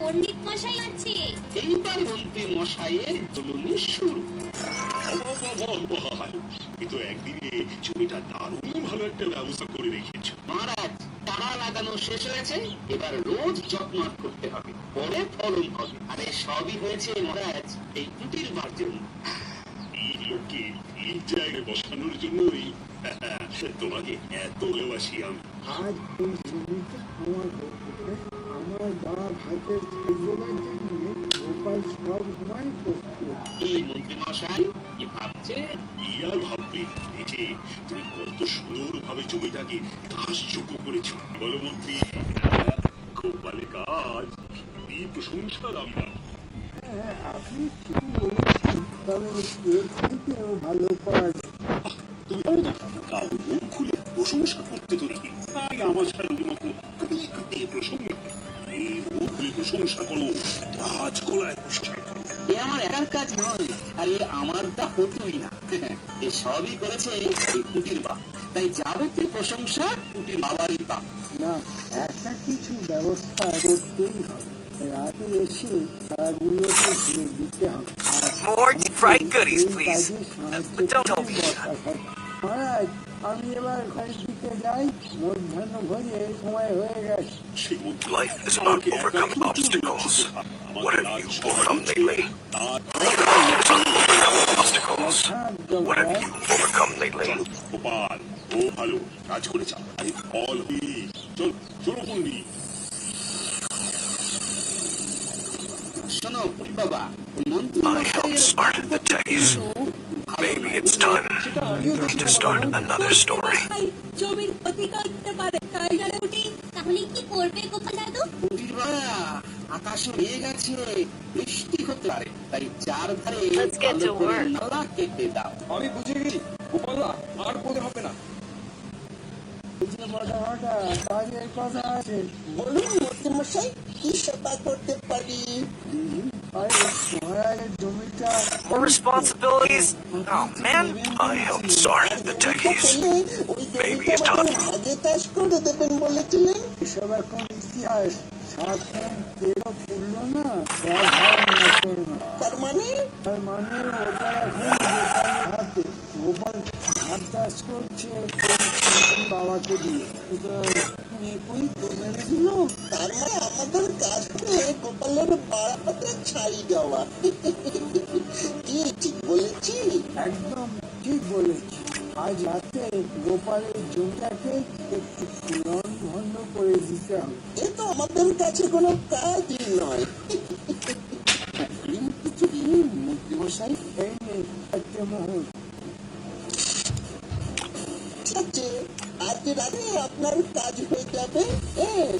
পণ্ডিত মশাই আছে। এইবার মন্ত্রী মশাইয়ের জলুনি শুরু। কিন্তু একদিনে জমিটা দারুণ ভালো একটা ব্যবস্থা করে রেখেছ মহারাজ, তারা লাগানো শেষ হয়েছে, এবার রোজ যত্ন করতে হবে, পরে ফলন হবে। আরে সবই হয়েছে মহারাজ এই কুটির বার্জন। এই লোককে এই জায়গায় বসানোর জন্যই তোমাকে এত ভালোবাসি আমি। আজ এই জমিটা আমার হচ্ছে, আমার বাবা ভাতের খেজুরের জন্য গোপাল সব সময় প্রস্তুত। এই মন্ত্রী মশাই কি ভাবছে? ইয়ার ভাববে এই যে তুমি কত সুন্দর ভাবে জমিটাকে চাষযোগ্য করেছো। বলো মন্ত্রী, গোপালের কাজ এই প্রশংসা দাম না। হ্যাঁ, আপনি ঠিক বলেছেন, তবে এর থেকেও ভালো করা যায়। তুমি কাউ মুখ খুলে প্রশংসা করতে তো দেখি, তাই আমার ছাড়ার মতো প্রসঙ্গ এই মুখ খুলে প্রশংসা করো, কাজ করায় প্রশংসা করো। এ আমার একার কাজ নয়, আর এ আমারটা হতোই না। এ সবই করেছে এই কুটির বাপ, তাই যাবতীয় প্রশংসা কুটির বাবারই পাপ। না, একটা কিছু ব্যবস্থা করতেই হবে। রাতে এসে তারাগুলোকে ঘুরে দিতে হবে। More fried goodies, please. But don't tell me. মহারাজ, আমি এবার ঘরের দিকে যাই, মধ্যাহ্ন ভোজের সময় হয়ে গেছে। সেই মধ্যে Life is about overcoming obstacles. What have you overcome lately? Obstacles. What have you overcome lately? Gopal ও ভালো কাজ করেছ, আরে ফল হই। চল চলো পন্ডি। শোনো বাবা, মন্ত্রী I helped start the days. Maybe it's time to start another story. জমির ক্ষতি করতে পারে, তাই জানে উঠি। তাহলে কি করবে গোপাল দাদু? কুটির বাবা, আকাশে মেঘ আছে, বৃষ্টি হতে পারে, তাই চার ধারে Let's get to ভালো করে work. নালা কেটে দাও। আমি বুঝে গেছি গোপালদা, আর বলতে হবে না। এই যে মোটা মোটা কাজের কথা আছে, বলুন মন্ত্রী মশাই, কি সেবা করতে পারি? আরে মহারাজের জমিটা More responsibilities? Oh man, I helped start the techies. ওই Maybe জমিটা it's time. ভাগে চাষ করে দেবেন বলেছিলেন। এসব এখন ইতিহাস। সাতক্ষণ তেরো ফুললো না, ব্যবহার না করো না। তার মানে তার মানে ওটা এখন গোপালের হাতে। গোপাল ধান চাষ করছে বাবাকে দিয়ে। মেকুই তো মেরে দিল। তার মানে আমাদের কাজ করে গোপালের বাড়াতে ছাড়ি দেওয়া। কি ঠিক বলেছি? একদম ঠিক বলেছি। আজ রাতে গোপালের জমিটাকে একটু ফুলন ভন্ড করে দিতে হবে। এ তো আমাদের কাছে কোনো কাজই নয়। কিছু কি মন্ত্রী মশাই? এই নে একটা মোহর। ঠিক আছে, আজ রাতে আপনার কাজ হয়ে যাবে। হ্যাঁ,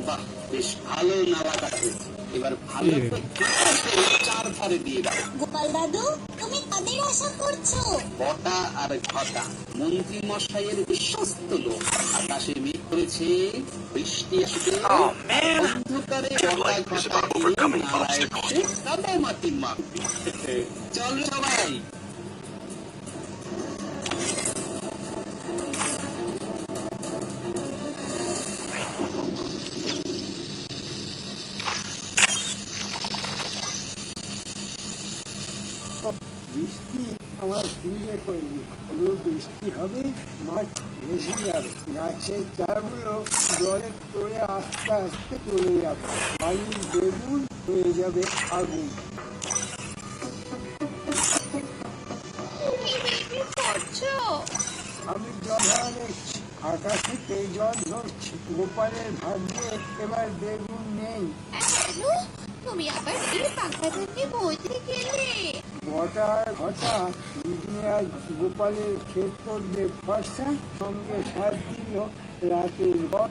বাহ, বেশ ভালো নালা কাটছে। এবার ভালো করে চার ধারে দিয়ে দাও। গোপাল দাদু, তুমি কাদের আশা করছো? বটা আর ঘটা মন্ত্রী মশাইয়ের বিশ্বস্ত লোক। আকাশে মেঘ করেছে, বৃষ্টি আসবে। Oh man, অন্ধকারে your বটা life is ঘটা about দিয়ে overcoming নালায় obstacles. এসে কাদা মাটি মাখবে। চল সবাই। বৃষ্টি আমার ফিরে করেনি। পুরো বৃষ্টি হবে, মাঠ ভেসে যাবে, গাছের চারগুলো জলে পড়ে আস্তে আস্তে চলে যাবে, বাড়ির বেগুন হয়ে যাবে আগুন। করছো? আমি জল ধরা দেখছি, আকাশ থেকে জল ধরছি। গোপালের ভাগ্যে এবার বেগুন নেই। কেন? তুমি আবার কি পাখা থেকে বইতে গেলে? বটা আর ঘটা দুদিনে আজ গোপালের ক্ষেত করবে ফর্সা, সঙ্গে সাত দিল রাতের বট।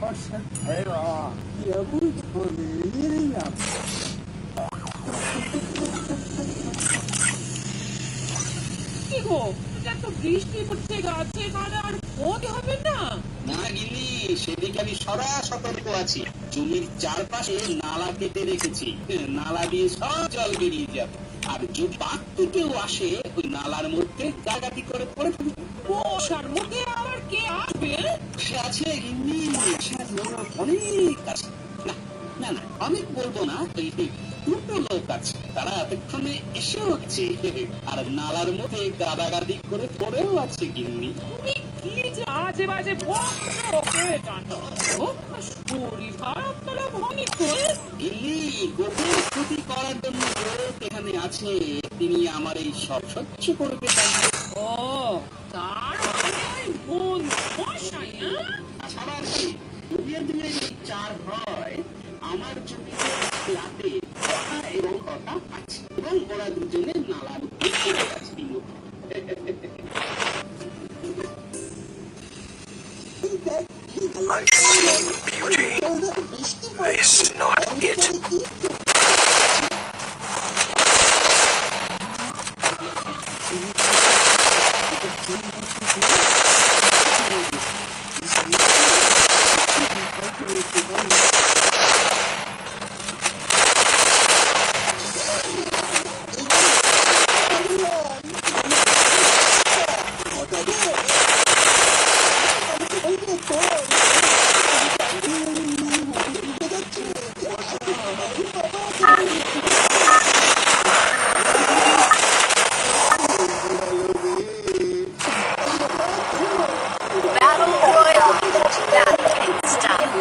বর্ষা কেমন ধরে না কি গো এত বৃষ্টি পড়ছে গাছে কানে আর পথ হবে না? না গিন্নি, সেদিকে আমি সদা সতর্ক আছি। জমির চারপাশে নালা কেটে রেখেছি, নালা দিয়ে সব জল বেরিয়ে যাবে। আর যদি বাঘটি কেউ আসে, ওই নালার মধ্যে গাগাটি করে পড়ে থাকবে। বর্ষার মধ্যে আবার কে আসবে? সে আছে গিন্নি, সে অনেক আছে। না না না, অনেক বলবো না, এই দুটো লোক আছে, তারা এতক্ষণে এসেও হচ্ছে। আর নালার মধ্যে গাদাগাদি করে পড়েও আছে গিন্নি। তুমি কি যে আজে বাজে বকে জানো? শরীর খারাপ তারা ভনি করে গিন্নি, গোপন ক্ষতি করার জন্য লোক এখানে আছে, তিনি আমার এই সব সহ্য করবে। ও তার মন মশাই আবার কি দুনিয়া দিনের এই চার হয়, আমার জমিতে রাতে কথা এবং কথা আছে, এবং ওরা দুজনে নালার উপরে আছে। I've seen beauty. This not it. Battle Royale. Battle style.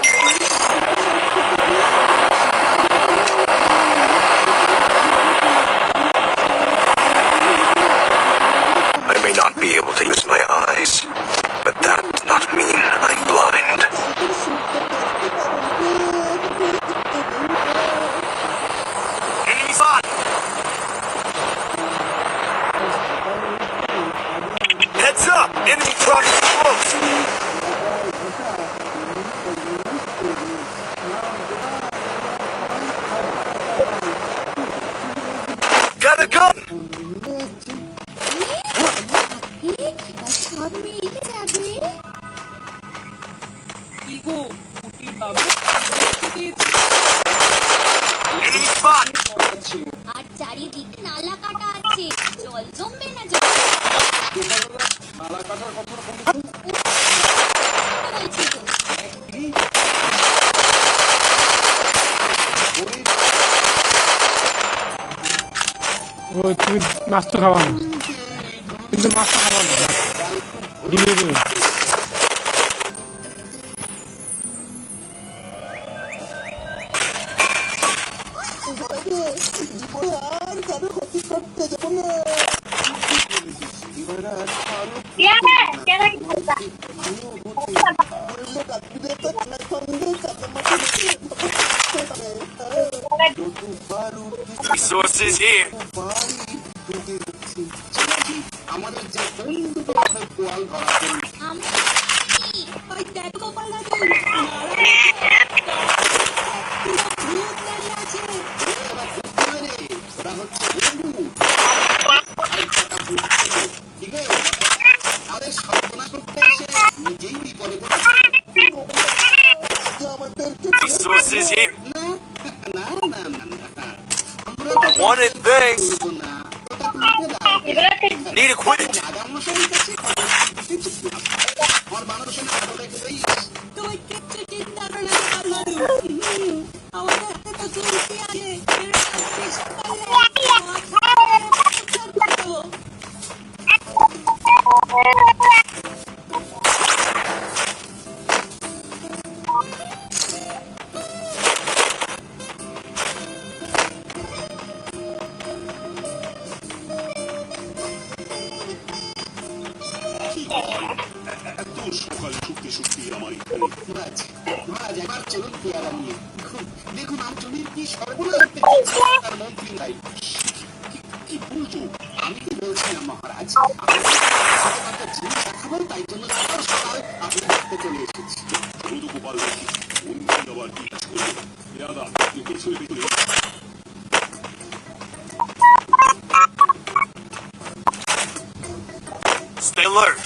I may not be able to use my eyes, but that does not mean I'm blind. Enemy spot! Heads up! Enemy dropping close! Got a gun! সব মিলে যাবে। কি গো কুটির বাবু Enemy spot! আর চারিদিকে নালা কাটা আছে, জল জমবে না জল নালা কাটার কথা বলছি তো। ও তুমি মাছ তো খাওয়া না, কিন্তু মাছ তো খাওয়া না ডিমে ডিমে আর কারো ক্ষতি করতে যাবো না। এবার আর বললে রাত্রিরে তো খানার সঙ্গে কাটামাটি Resources here. আমাদের যে কোন দুটো কোয়াল ধরা পড়ল, আমরা কি? ওই দেখো গোপাল দাদু, ভূত দাঁড়িয়ে আছে। ওরা বুঝতে পেরে, ওরা হচ্ছে বন্ধু। ঠিক আছে, আরে সাধনা করতে এসে নিজেই বিপদে পড়েছে। আমাদেরকে Resources here. না না না না না, আমরা I wanted things. তো না, ওটা তুলতে দাও। Need equipment. রাজামশাইয়ের কাছে আমার মানুষের আরো রেখেই তুই কিচ্ছু চিন্তা করো না গোপাল দাদু। আমাদের হাতে তো চলতি আছে, এরা শেষ করলে মাথা মেরে দেবো। এত সকাল শুকতে শুকতে আমার এখানে মহারাজ, মহারাজ একবার চলুন পেয়ারা নিয়ে। দেখুন দেখুন, আমি জমির কি সর্বনাশ করতে চাইছি তার মন্ত্রী নাই। কি বলছো? আমি কি বলছিলাম মহারাজ, আপনাকে জিনিস দেখাবো, তাই জন্য সকাল সকাল আপনি দেখতে চলে এসেছি। চলো তো গোপাল দেখি মন্ত্রী আবার কি কাজ করবে। দাদা তুই পেছনে পেছনে Stay alert.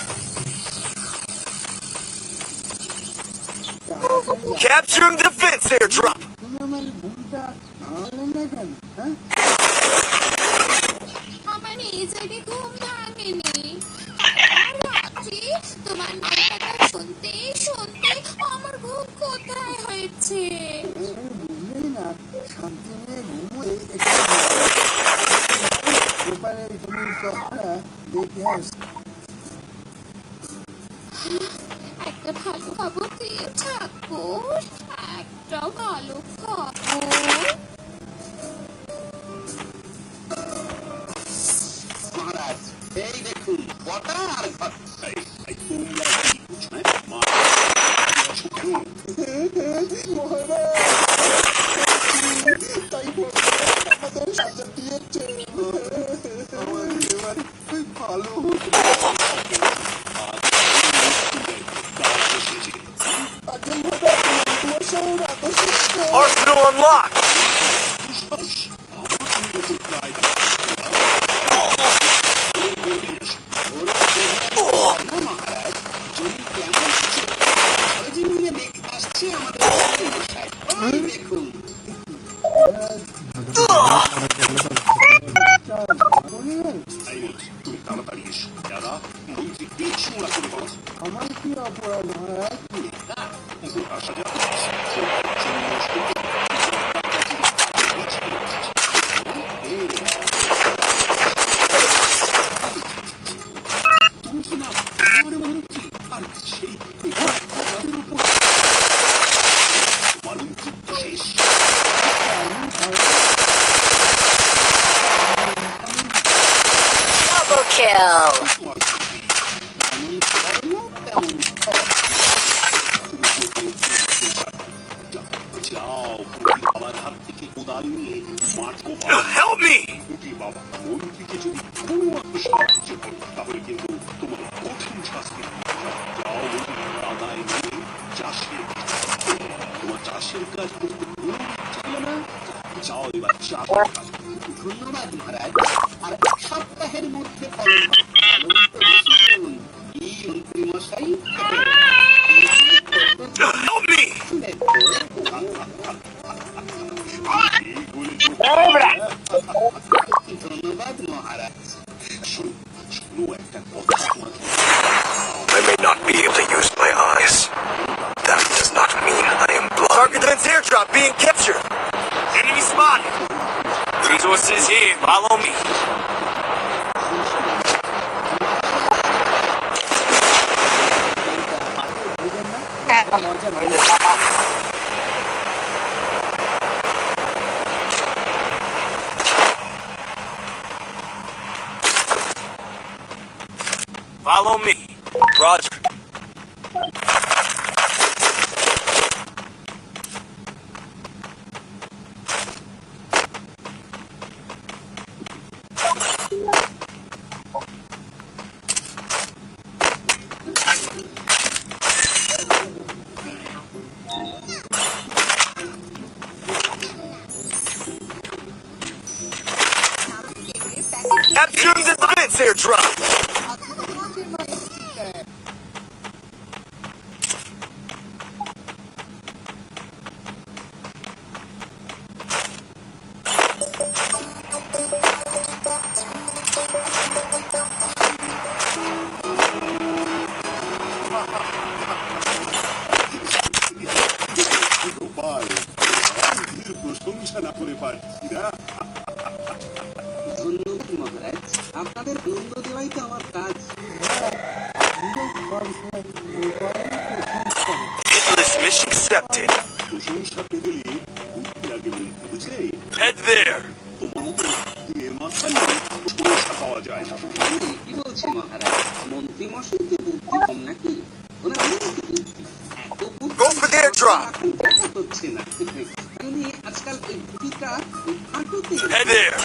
Capturing defense airdrop. তুমি আমার ঘুমটা ভাঙলে না কেন? হ্যাঁ, আমার নিজেরই ঘুম ভাঙেনি। আর রাত্রি তোমার নামটা শুনতে শুনতে আমার ঘুম কোথায় হয়েছে। বুঝলেই না, শান্তি নিয়ে ঘুমোয় একটু গোপালের তুমি চোখটা দেখে আস। একটা ভালো খবর দিয়ে ঠাকুর, একটা ভালো খবর। মহারাজ এই দেখুন বটা আর ঘট। এই তোমরা কি বুঝছো, হ্যাঁ? মা আছো কেন? তাই আমাদের সাজা দিয়েছে। আমার এবার খুব ভালো হতো। কাজ এসেছে। আগে মশাই আদেশ এসেছে। Arsenal unlocked. মহারাজ যদি কেমন আছে খরচে নিয়ে দেখতে আসছে আমাদের মশাই। ওই দেখুন তুমি তাড়াতাড়ি এসো। দাদা মন্ত্রী কিছু ওরা করে বলো। আমার কি অপরাধ মহারাজ? আসা যাক। তুমি কি না আমার মন্ত্রী আর সেই তাদের উপর তোমার মন্ত্রিত্ব শেষ। Double kill. তোমার এমন কর্ম তেমন ফল। যাও আমার হাত থেকে কোদাল নিয়ে মাঠ কোপাও। Help me. কি বাবা মন্ত্রীকে যদি কোনো একটা সাহায্য করো তাহলে কিন্তু তোমার কঠিন শাস্তি হবে। যাও আদায় নিয়ে চাষের কাজ করো। তোমার চাষের কাজ করতে কোনো ইচ্ছে হলো না, যাও এবার চাষের কাজ করো। ধন্যবাদ মহারাজ। আর এক সপ্তাহের মধ্যে ফলন হবে। ফলন তো বেশি করুন। কি মন্ত্রী মশাই Help me. এই বলে ধন্যবাদ মহারাজ। শোনো শোনো একটা কথা তোমাকে I may not be able to use my eyes. That does not mean I am blind. Target defense airdrop being captured. Enemy spotted. Resources here. Follow me. মজা ভালো। Follow me. Roger. Capturing the defense airdrop. Gopal মন্ত্রীর প্রশংসা না করে পারছি না। ধন্যবাদ মহারাজ। আপনাদের আনন্দ দেওয়াই তো আমার কাজ। Hitless mission accepted. প্রশংসা পেতে গেলে বুদ্ধি আগে বলতে বুঝলে। Head there. তোমার মতো এর মাথায় প্রশংসা পাওয়া যায় না। কি বলছি মহারাজ? মন্ত্রী মশাই কি বুদ্ধি কম নাকি? ওনার অনেক বুদ্ধি। এত বুদ্ধি Go for the airdrop. এখন দেখা হচ্ছে না। উনি আজকাল এই বুদ্ধিটা হাঁটুতে Head there.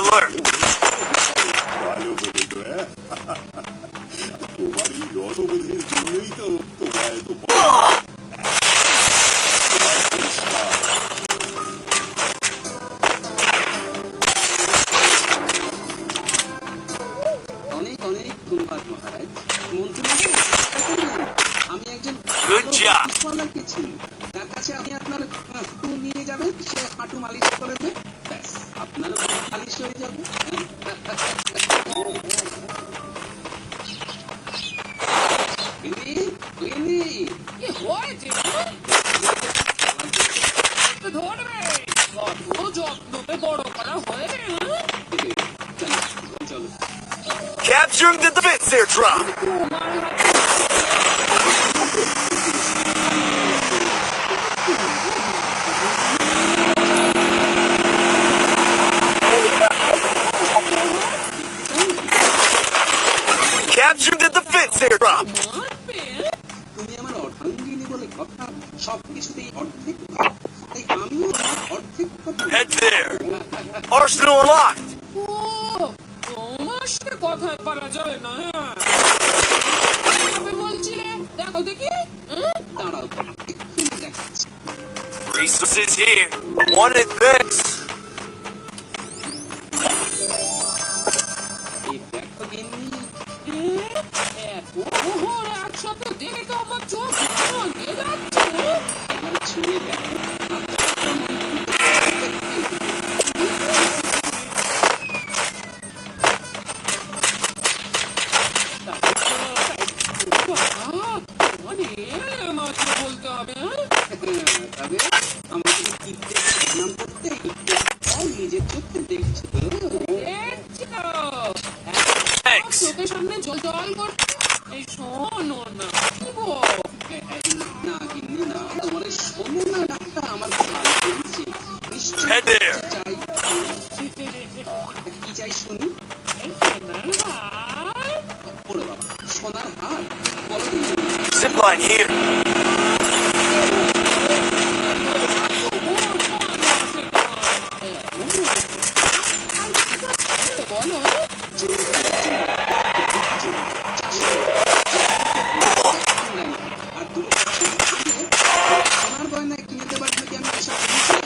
alert. ভালো বলেছো, হ্যাঁ? তোমার এই রসবোধের জন্যই তো তোমার এত অনেক অনেক ধন্যবাদ মহারাজ। মন্ত্রী মশাই, চেষ্টা করবেন। আমি একজন Good job. ফুটবলারকে চিনি। তার কাছে আপনি আপনার হাঁটু নিয়ে যাবেন, সে হাঁটু মালিশ করে দেবে, ব্যাস আপনারও মালিশ হয়ে যাবে। গিন্নি, গিন্নি, কি হয়েছে ধরবে কত যত্নকে বড় করা হয়েছে চলো। Capturing the defense airdrop. Capturing the defense airdrop. তুমি আমার অর্ধাঙ্গিনী বলে কথা, সবকিছুতেই অর্ধেক ভাগ। তাই আমিও আমার অর্ধেক কথা Head there. Arsenal unlocked. ও তোমার সাথে কথায় পারা যাবে না তবে বলছিলে দেখো দেখি দাঁড়াও, এক্ষুনি দেখাচ্ছি। Resources here. Wanted this. এই দেখো গিন্নি, এত মোহর একসাথে দেখে তো আমার চোখ জড়িয়ে যাচ্ছে এবার ছুঁয়ে দেখো। মাত্র বলতে হবে তবে আমাকে টিপতে প্রণাম করতে নিজের চোখে দেখছো তো? Thanks. চোখের সামনে জল জল করছে এই শোনো না না গিন্নি না, তোমার এই শোনো না ডাক্তার আমার খুব ভালো লেগেছে। নিশ্চয়ই Head there. চাই। কি চাই শুনি? ওরে বাবা, সোনার হার, বলো দিন। Zipline here. বলো আর দুটো সোনার গয়না কিনে দেবার নাকি আমি আশা করেছি।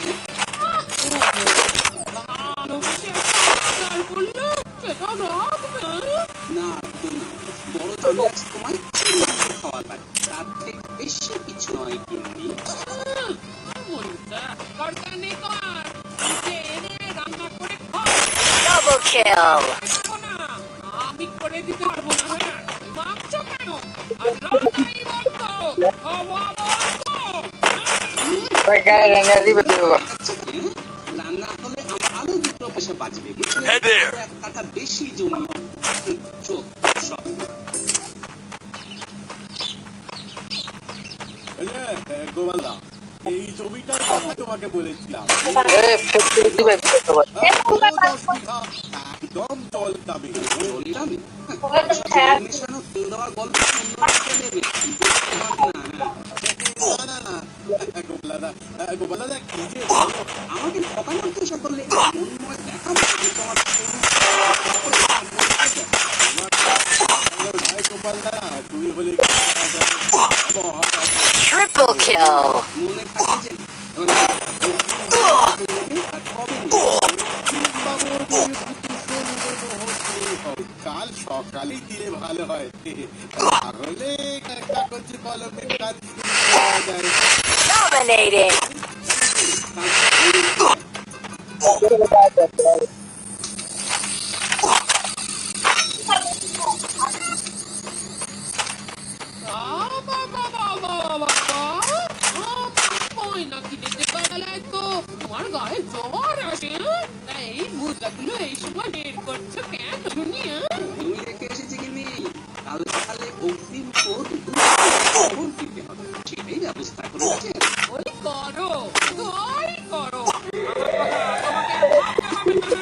না তো না, বড় দামি আছে তোমায় খাওয়া লাগে, তার থেকে বেশি কিছু নয় গিন্নি। Double kill. আমি করে দিতে পারবো না হ্যাঁ মাপছো কেন আর রান্নাই বলতো খাওয়া বলতো আচ্ছা, রান্না হলে আমার আরো দুটো পয়সা বাঁচবে, বুঝলে? Head there. এক কাঠা বেশি জমি চোখ সব। গোপালদা, এই জমিটার কথা তোমাকে বলেছিলাম। 10 বিঘা একদম জল দামে। বললাম মেশানো তেল দেওয়ার গল্প অন্য দিকে নেবে। না না গোপালদা কি যে বলো? আমাকে ঠকানোর চেষ্টা করলে মনময় দেখাবো যে তোমার ভাই গোপালদা, তুমি বলে Triple kill. মনে থাকে যে কাল সকালেই দিলে ভালো হয়, তাহলে কাগজে কলমের কাজ শুরু করা যায়। Dominating. তোমার গায়ে জ্বর আসে এই মুদ্রাগুলো এই সময় বের করছো কেন শুনি তুমি রেখে এসেছি কিনি, কাল সকালে অগ্রিম খবর দিতে হবে, সেটাই ব্যবস্থা করেছে। ওই করো ওই করো আমার কথা তোমাকে ভাবতে হবে না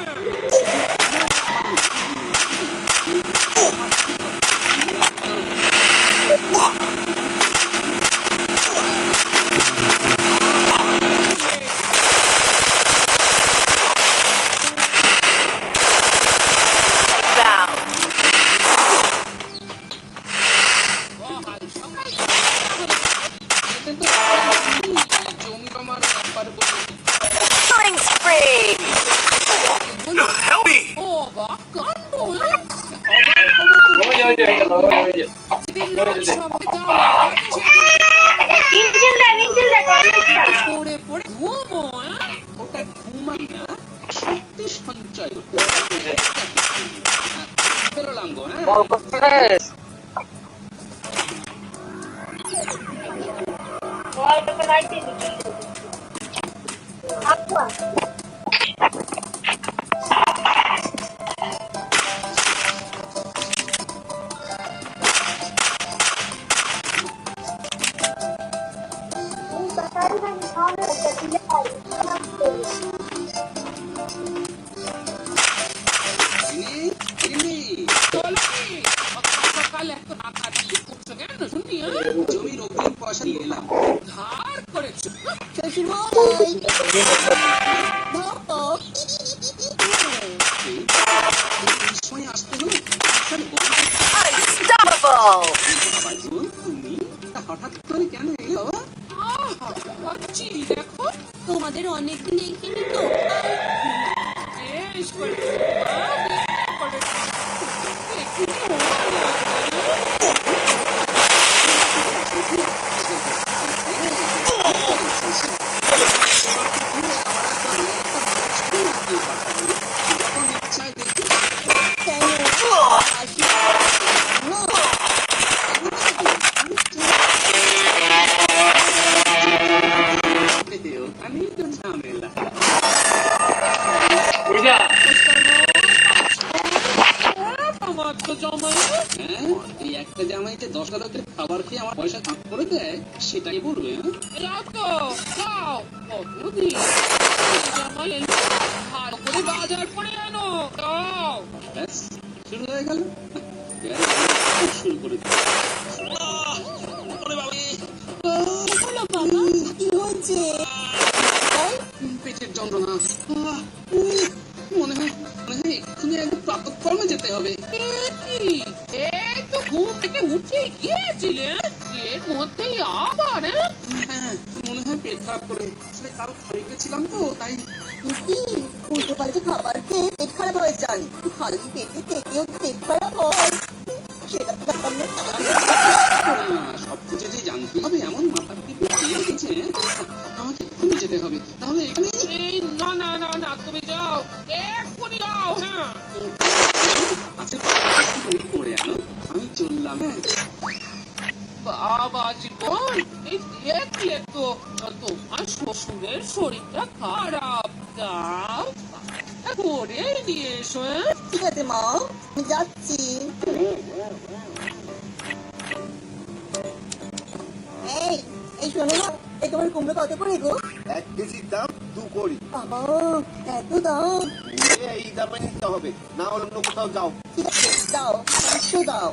তো জমি আমার ব্যাপার বলে Killing spree! Help me! অবাক কাণ্ড, হ্যাঁ? যেদিন রাত সবাই পড়ে পড়ে ঘুমো, হ্যাঁ? ওটা ঘুমাই না, শক্তি সঞ্চয় করতে বেরোলাম গো, হ্যাঁ? চলো কি? সকাল সকাল এত নাকাটি করছো কেন শুনি, হ্যাঁ? জমির অগ্রিম পয়সা নিয়ে এলাম। ধার করেছো? শ্বশুরমশাই ধরো এই সময় আসতে হলো আসার বন্ধু Unstoppable! বাবু, তুমি হঠাৎ করে কেন এলো? আহা, পাচ্ছি দেখো। তোমাদের অনেকদিন দেখিনি তো বেশ করেছো, বেশ করেছো। একটু যখন ইচ্ছায় দেখি কেন আসি আমি তো ঝামেলা। আমার তো জমাই হ্যাঁ, এই একটা জামাইতে 10 লোকের খাবার খেয়ে আমার পয়সা কাট করে দেয়, সেটাই বলবে। হ্যাঁ, যাও তো যাও, কতদিন জামাই এলো, ভালো করে বাজার করে আনো, যাও। ব্যাস শুরু হয়ে গেল। শুরু করে দিল। ওরে বাবারে, বলো বাবা কি হয়েছে পেটের যন্ত্রণা। মনে হয় এক্ষুনি একদম প্রাতঃকর্মে যেতে হবে। এই তো ঘুম থেকে উঠে গিয়েছিলে, এর মধ্যেই আবার, হ্যাঁ? হ্যাঁ, মনে হয় পেট খারাপ করে। আসলে কাল খাই গেছিলাম তো, তাই উল্টো পাল্টে খাবার খেয়ে পেট খারাপ হয়ে যান খালি পেটে থেকেও পেট খারাপ হয় সেটা তো ব্যাপার না। সব কিছু যে জানতে হবে এমন মাথার দিকে দিয়ে গেছে। আমাকে এক্ষুনি যেতে হবে, তাহলে এখানে এই না না না না, তুমি যাও, এক্ষুনি যাও, হ্যাঁ? আছে করে আনো, আমি চললাম। হ্যাঁ, বাবা জীবন, এই দেখলে তো তোমার শ্বশুরের শরীরটা খারাপ, যাও করে নিয়ে এসো, হ্যাঁ? ঠিক আছে মা আমি যাচ্ছি এই এই শোনো না এই তোমার কুমড়ো কত করে গো 1 কেজির দাম 2 কোটি। বাবা এত দাম এই দামে নিতে হবে, না হলে অন্য কোথাও যাও। ঠিক আছে দাও 500 দাও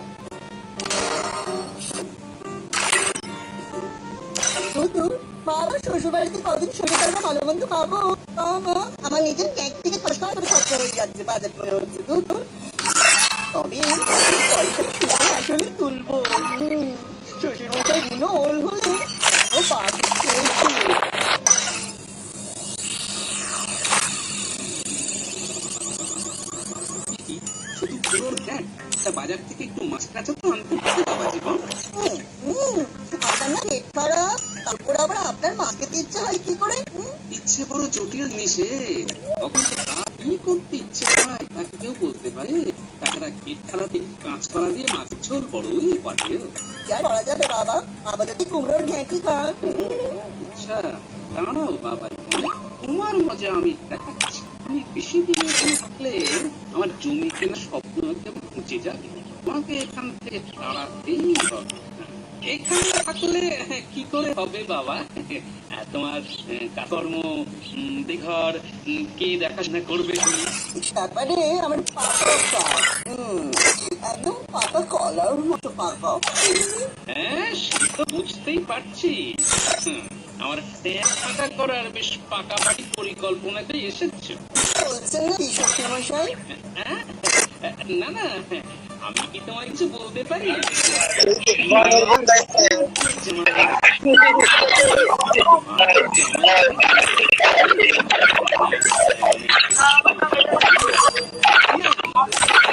বাবা শ্বশুর বাড়িতে কদিন শরীর খারাপ ভালো মন্দ খাবো বাবা আমার নিজের ব্যাগ থেকে খরচ করে খরচ হয়ে যাচ্ছে বাজার করে হচ্ছে তবে পয়সা আসলে তুলবো শ্বশুর মশাই গুলো ওল হলে ও বাড়ি চলছে শুধু পুরোর ব্যাগ, তা বাজার থেকে একটু মাছ কাঁচা তো আনতে পারবে বাবা জীবন। আপনার না পেট খারাপ তারপর আবার আপনার মাকে ইচ্ছে হয় কি করে ইচ্ছে বড় জটিল জিনিসে, তখন তো তা কি করতে ইচ্ছে হয় তাকে কেউ বলতে পারে। তাছাড়া পেট খারাপে কাঁচকলা দিয়ে মাছের ঝোল বড়ই পারে। যা করা যাবে বাবা আপাতত কুমড়োর ঘ্যাঁটি খান আচ্ছা দাঁড়াও বাবা জীবন, তোমার মজা আমি দেখাচ্ছি। আমি বেশি দিন এখানে থাকলে আমার জমি কেনার স্বপ্ন কেমন মুছে যাবে। তোমাকে এখান থেকে তাড়াতেই হবে। এখানে থাকলে কি করে হবে বাবা? তোমার কাজকর্ম বেঘর কে দেখাশোনা করবে? তারপরে আমার পাকা একদম পাকা কলার মতো পাকা হ্যাঁ সে তো বুঝতেই পারছি। আমার ফাঁকা করার বেশ পাকাপাকি পরিকল্পনাতে এসেছো। বলছেন না শ্বশুর মশাই না না, আমি কি তোমায় কিছু বলতে পারি?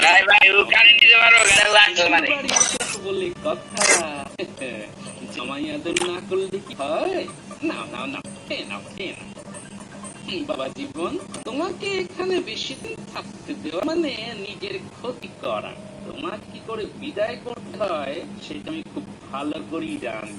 ভাই ভাই ও কানে দিতে পারবো গাড়ি লাগতো মানে বলে কথা জামাই আদর না করলে কি হয়? না না না না বাবা জীবন, তোমাকে এখানে বেশি দিন থাকতে দেওয়া মানে নিজের ক্ষতি করা। তোমার কি করে বিদায় করতে হয় সেটা আমি খুব ভালো করেই জানি।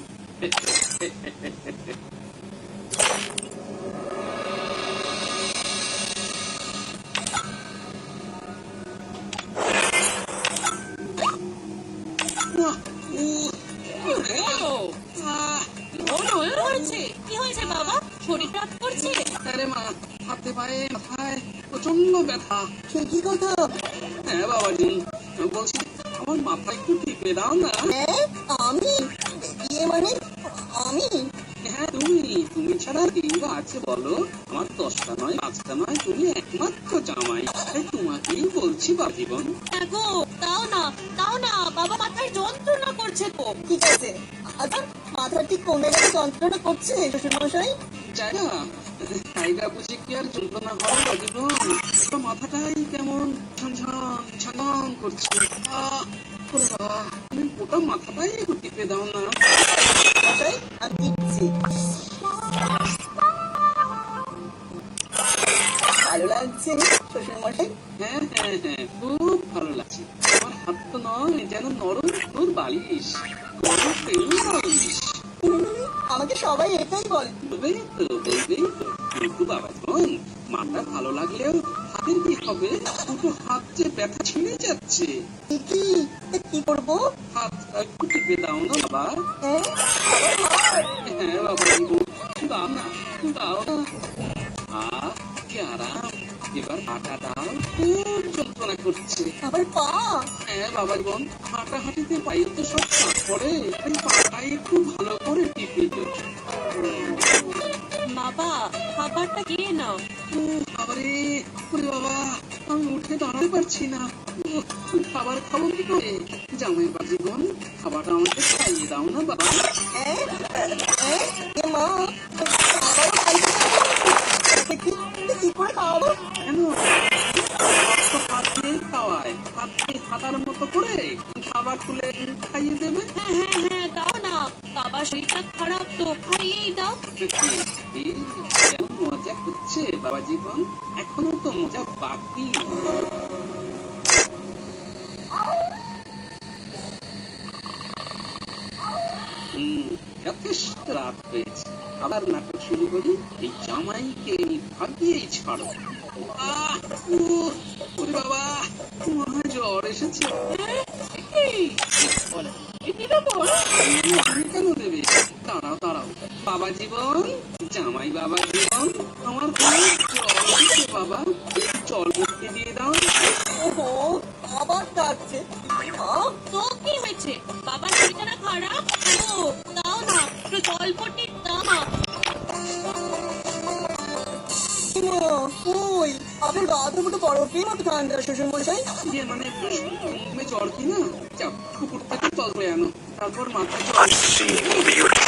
কি হয়েছে বাবা? শরীর খারাপ করছে? আরে মা, হাতে পায়ে মাথায় প্রচন্ড ব্যথা। সে কি কথা? হ্যাঁ বাবাজি, বলছি আমার মাথা একটু টিপে দাও না। হ্যাঁ, আমি মানে আমি হ্যাঁ তুমি ছাড়া কেউ আছে বলো? আমার 10টা নয় 5টা নয়, তুমি একমাত্র জামাই, তাই তোমাকেই বলছি বাবা জীবন। গো তাও না বাবা মাথায় যন্ত্রণা করছে তো। ঠিক আছে, আচ্ছা মাথা ঠিক কমে গেছে, যন্ত্রণা করছে শ্বশুর মশাই? জায়গা জায়গা বুঝে কি আর যন্ত্রণা হয় বাবা জীবন? মাথাটাই কেমন ঝনঝন করছে। ওরে বাবা, তুমি গোটা মাথাটাই একটু টিপে দাও না। মশাই আমি দিচ্ছি। ভালো লাগছে শ্বশুর মশাই? হ্যাঁ হ্যাঁ হ্যাঁ, খুব ভালো লাগছে। আমার হাত তো নয়, যেন নরম তোর বালিশ, গরম তেল বালিশ। আমাকে সবাই এটাই বলে। বলবেই তো কিন্তু বাবা বোন, মাথা ভালো লাগলেও হাতের কি হবে? দুটো হাত যে ব্যথা ছিঁড়ে যাচ্ছে। কি করবো? হাত একটু টিপে দাও না বাবা। হ্যাঁ হ্যাঁ বাবা, দাও না, দাও না। কি আরাম। এবার হাঁটা দাও, খুব যন্ত্রণা করছে। আবার পা? হ্যাঁ বাবা বোন, হাঁটাহাঁটিতে পায়ে তো সব চাপ পড়ে, তাই পাটাই একটু ভালো করে টিপে দিও। বাবা খাবারটা খেয়ে নাও। বাবারে, ওরে বাবা, আমি উঠে দাঁড়াতে পারছি না। খাবার খাবো কি করে? জামাই বাজি বোন, খাবারটা আমাকে খাইয়ে দাও না বাবা। মা আবারও খাইতে কি করে খাওয়াবো? কেন? হাত দিয়ে খাওয়ায়, হাত দিয়ে হাতার মতো করে খাবার তুলে খাইয়ে দেবে। হ্যাঁ দাও না, বাবা শরীরটা খারাপ তো, খাইয়েই দাও। মজা করছে বাবা জীবন, এখনো তো মজা বাকি। যথেষ্ট রাত হয়েছে, আবার নাটক শুরু করি। এই জামাইকে ভাগিয়েই ছাড়ো। ওরে বাবা, মনে হয় জ্বর এসেছে। কেন দেবে? দাঁড়াও বাবা জীবন, জামাই বাবা জীবন, আমার খুব জ্বর এসেছে বাবা, জল ভর্তি দিয়ে দাও। ওহো, আবার ডাকছে। তো কি হয়েছে? বাবার শরীরটা না খারাপ? ও দাও না, একটু জল পটির দাও না। ওই আপনার গা তো পুরো বরফের মতো ঠান্ডা শ্বশুর মশাই। মানে জ্বর কি না? যাও পুকুর থেকে জল বয়ে আনো, তারপর মাথা Unseen beauty.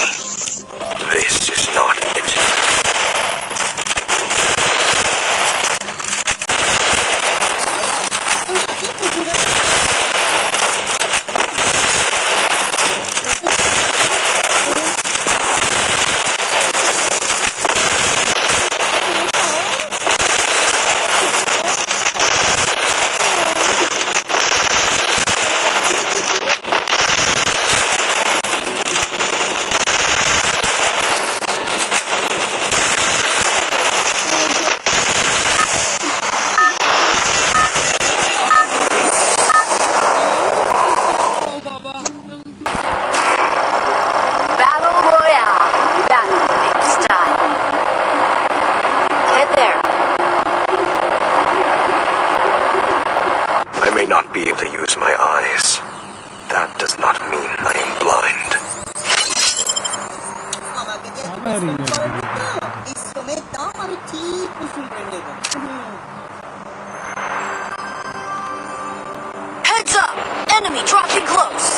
This is not it. Battle Royale. Dynamite style. Head there. I may not be able to use my eyes. That does not mean I am blind. আমাকে যে এই শ্রমের দাম আমি ঠিক উসুল করে নেবো। Heads up! Enemy dropping close.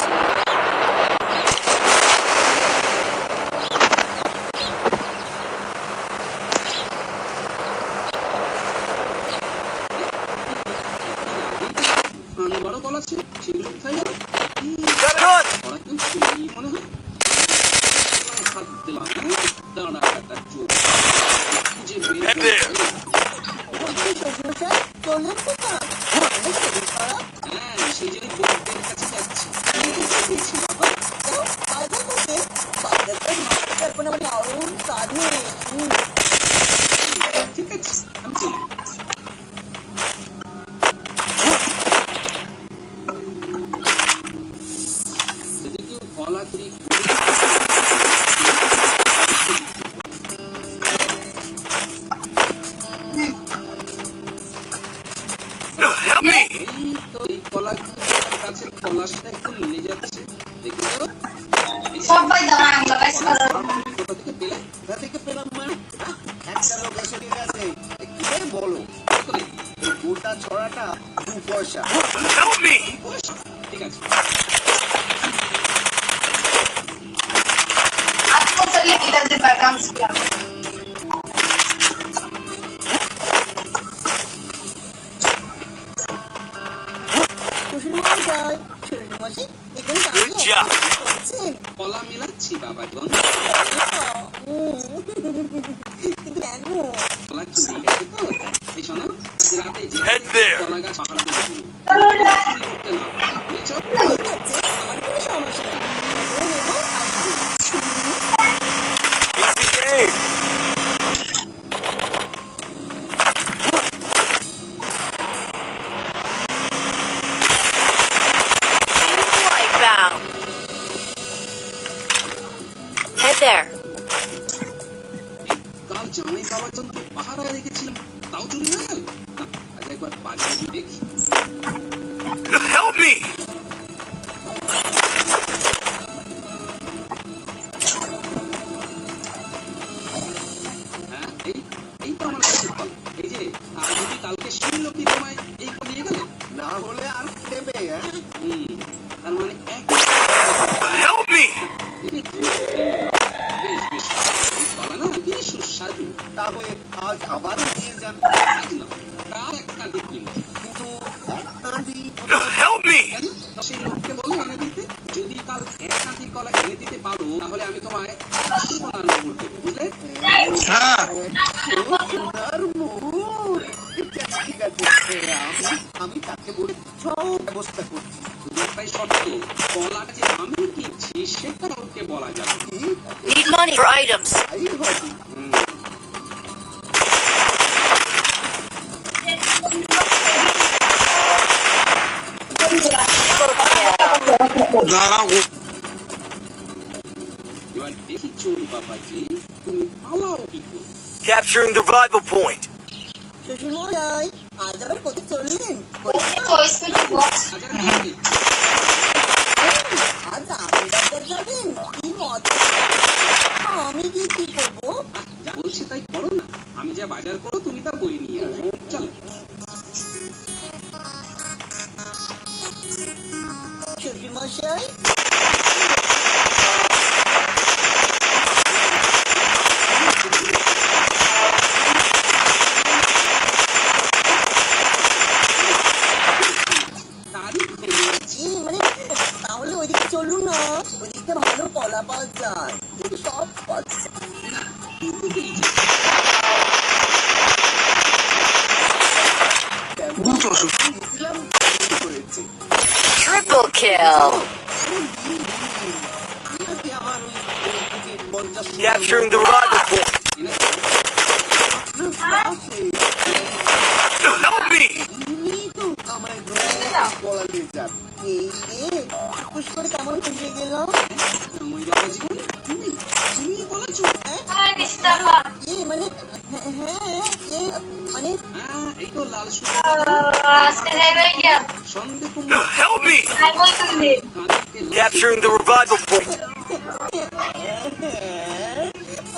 কাটা চোর খুঁজে বের Head there. শ্বশুরমশাই চললেন কোথায়? অনেক শরীর খারাপ। হ্যাঁ সেই জন্য বউদের কাছে যাচ্ছি বাজার করতে বাজারটার মাথাটা এখন আমার দারুণ কাঁধে। ঠিক আছে আমি চলি যদি কেউ কলা চুরি Help me! এই তো এই কলা গাছের কলাশটা একটু মিলে যাচ্ছে দেখি তো সবাই দাঁড়া আমরা কাজ করো কোথা থেকে পেলে কোথা থেকে পেলাম মানে একটা লোক এসে নিয়ে গেছে কে বলো গোটা ছড়াটা 2 পয়সা Help me! ঠিক আছে आपको चलिए इधर से काम किया শ্বশুরমশাই শ্বশুরমশাই এখানে Good job. করছেন কলা মেলাচ্ছি বাবা জন কিন্তু কেন? কলা চুরি গেছে তো এই শোনো আজ রাতে যে Head there. কলা গাছ পাহাড় দিয়ে চুরি করতে না বুঝেছো ঠিক আছে আমার কোনো সমস্যা নেই ও নেবো আসবো। Easy game. Lightbound. Head there. কাল জামাই পাওয়ার জন্য পাহারায় রেখেছিলাম তাও চুরি হয়ে গেল না, আজ একবার বাজারে গিয়ে দেখি Help me! হ্যাঁ এই তো আমার কাছে ফল এই যে আর যদি কালকে শুনল কি তোমায় এই করে নিয়ে গেলে না হলে আর দেবে হ্যাঁ তার মানে এক Help me! বেশ বেশ বলা না কি সুস্বাদু তাহলে আজ আবার নিয়ে যান আজ না কাল একটা দেখি কিন্তু আদি Help me! কেন সেই লোককে বলো এনে দিতে যদি কাল এক কাঁদি কলা এনে দিতে পারো তাহলে আমি তোমায় সোনার মোহর দেবো বুঝলে সোনার মোহর ঠিক আছে আমি তাকে বলে সব ব্যবস্থা করছি শুধু একটাই শর্ত কলাটা যে আমি কিনছি সেটা ওকে বলা যাবে না। Need money for items. তাই হবে এবার দেখি চোর বাবাজি তুমি পালাও কি করে Capturing the revival point. শ্বশুরমশাই আজ আবার কোথায় চললেন? হাজার টাকা আজ আপনি বাজার যাবেন? কি মজা! আমি কি করবো? যা বলছি তাই করো না আমি যা বাজার করো তুমি তা বই নিয়ে আসো চলো শ্বশুরমশাই তারই করে যাচ্ছি মানে তাহলে ওইদিকে চলুন না, ওইদিকে ভালো কলা পাওয়া যায়, কিন্তু সব পাচ্ছে। দুদিকেই যাচ্ছি। দিয়েছিলাম করেছে Triple kill. আজকে আমার ওই 50 Capturing the revival point. Help me! আমায় বলা নিয়ে যান এই রে, টুকুস করে কেমন খুঁজে গেলাম? জামাই বাবাজি তুমি তুমি বলেছো মানে মানে হ্যাঁ এই তো লাল সুতো সন্দেহ Help me! Capturing the revival point.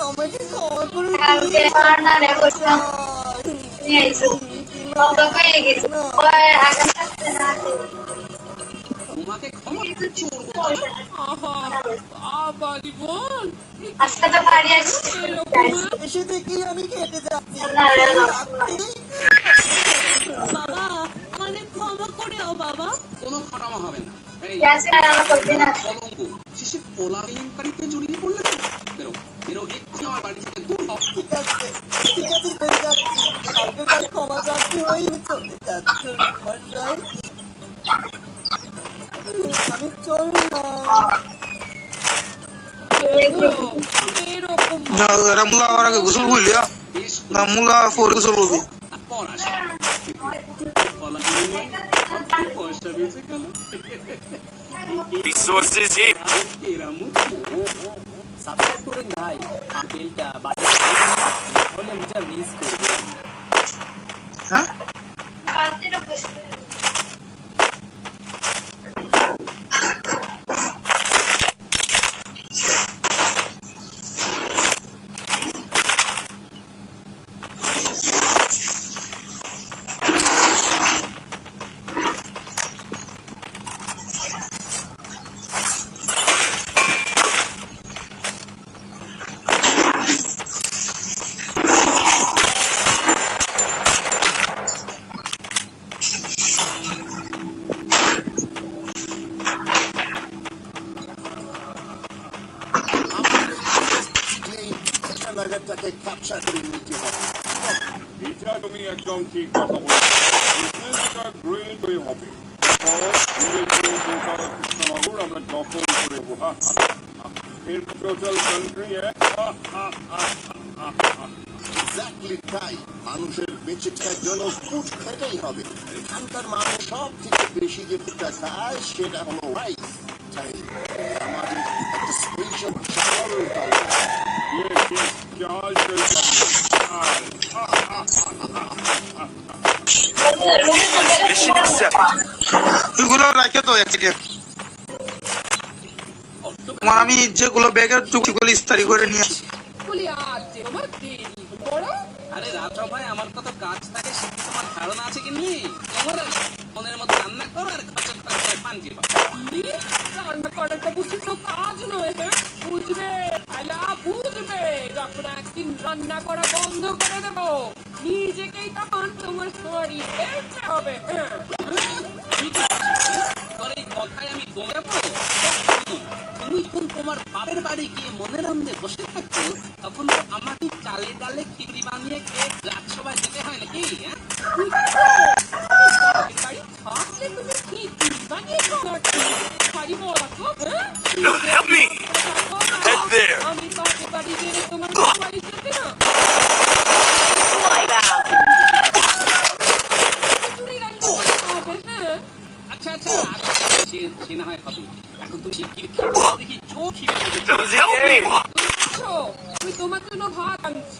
আমাকে ক্ষমা করে তোমাকে ক্ষমা চোর বলে আহা বাবা জীবন এসে দেখি আমি খেতে যাচ্ছি। বাবা মানে ক্ষমা করে দাও বাবা। কোনো ক্ষমা হবে না এই কলঙ্ক শেষে পোলা কেলেঙ্কারিতে জড়িয়ে পড়লে তো বেরো বেরো এক্ষুনি আমার বাড়ি থেকে দূর হও। ঠিক আছে চলে যাচ্ছি কালকে তার ক্ষমা প্রার্থী হয়ে চলে যাচ্ছি মশাই আমি চললাম এরকম এরা মুলা হওয়ার আগে গোসল করলি বেশ না মুলা পরে গোসল করবি পর আসে বলা বিনিময়ে অর্ধেক পয়সা বেঁচে গেল। Resources here. এরামও সাবস্ক্রাইব করুন ভাই আর বেলটা বাজে হলে বুঝা মিস করবে। হ্যাঁ নাগারটাকে ক্যাপচার করে নিতে হবে এটা তুমি একদম ঠিক কথা বলছো বিজনেসটা গ্রোইং করে হবে কৃষ্ণনগর আমরা দখল করে নেবো এর টোটাল কান্ট্রি এক্স্যাক্টলি তাই মানুষের বেঁচে থাকার জন্য ফুড খেতেই হবে এখানকার মানুষ সব থেকে বেশি যে ফুডটা খায় সেটা হলো রাইস তাই আমাদের একটা স্পেশাল চাল Mission accepted. এগুলো রাখে তো একদিকে তোমার আমি যেগুলো ব্যাগের টুকগুলো ইস্তারি করে নিয়ে আসি বলি আজ যে আমার দেরি বড় আরে রাজা ভাই আমার কত কাজ থাকে সেটা তোমার ধারণা আছে কি নেই? তোমার মনের মতো রান্না করো আর খরচা খরচা পান দিবা। রান্না করাটা বুঝি তো কাজ নয় হ্যাঁ বুঝবে আলা বুঝবে যখন একদিন রান্না করা বন্ধ করে দেবো নিজেকেই তখন তোমার শরীর দেখতে হবে হ্যাঁ ঠিক আছে, তোর এই কথায় আমি দমে যাবো। তুমি যখন তোমার বাপের বাড়ি গিয়ে মনের আনন্দে বসে থাকতো তখন তো আমাকে চালে ডালে খিচড়ি বানিয়ে খেয়ে রাজসভায় যেতে হয় নাকি? হ্যাঁ বাড়ি থাকলে তুমি কি বানিয়ে খাওয়া বাড়ি বলা তো হ্যাঁ Help me! Head there. আমি বাপের বাড়ি গেলে তোমার বাড়ি যেতে না চুরি রান্না করে খাবে হ্যাঁ আচ্ছা আচ্ছা সে না হয় হবে। এখন তুমি শিগগির খেয়ে নাও দেখি চোখ খিদে পেয়েছে। Easy game. তুই তোমার জন্য ভাত আনছি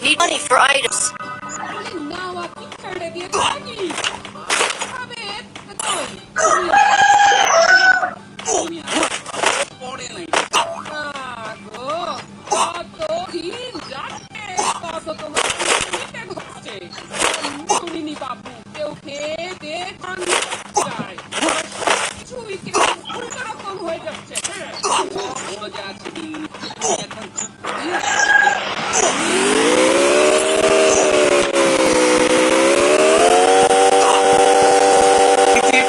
Need money for items. নাও আপনি ছেড়ে দিয়ে থাকি খাবে এখন তুমি আর পড়ে নাই গো কত দিন যাচ্ছে কত তোমার পেটে ঘটছে শুনিনি বাবু কেউ খেয়ে দিয়ে ঠান্ডা যায় চুরি উল্টো রকম হয়ে যাচ্ছে হ্যাঁ মজা আছে তুমি এখন চুপ করে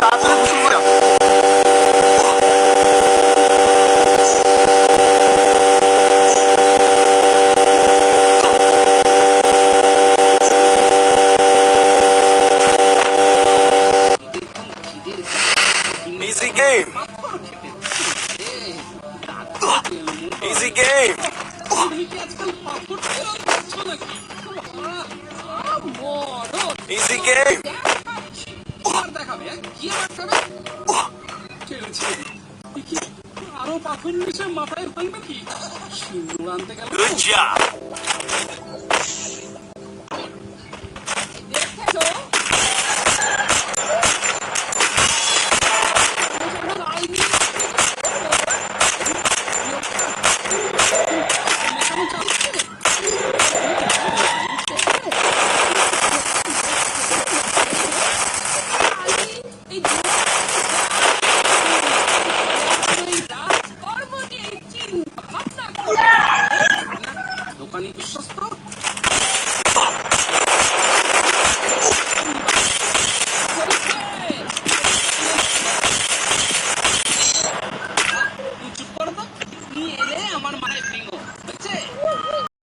তাড়াতাড়ি গোসল করে Easy game. Easy game. তুমি কি আজকাল পাপড় খেয়ে যাচ্ছ নাকি? মরণ Easy game. আর দেখাবে কি আবার খাবে ছেড়ে ছেড়ে দেখি আরো পাথর নিচে মাথায় ভাঙবে কি সিন্দুর আনতে গেল Good job. দেখেছো দোকানি বিশ্বস্ত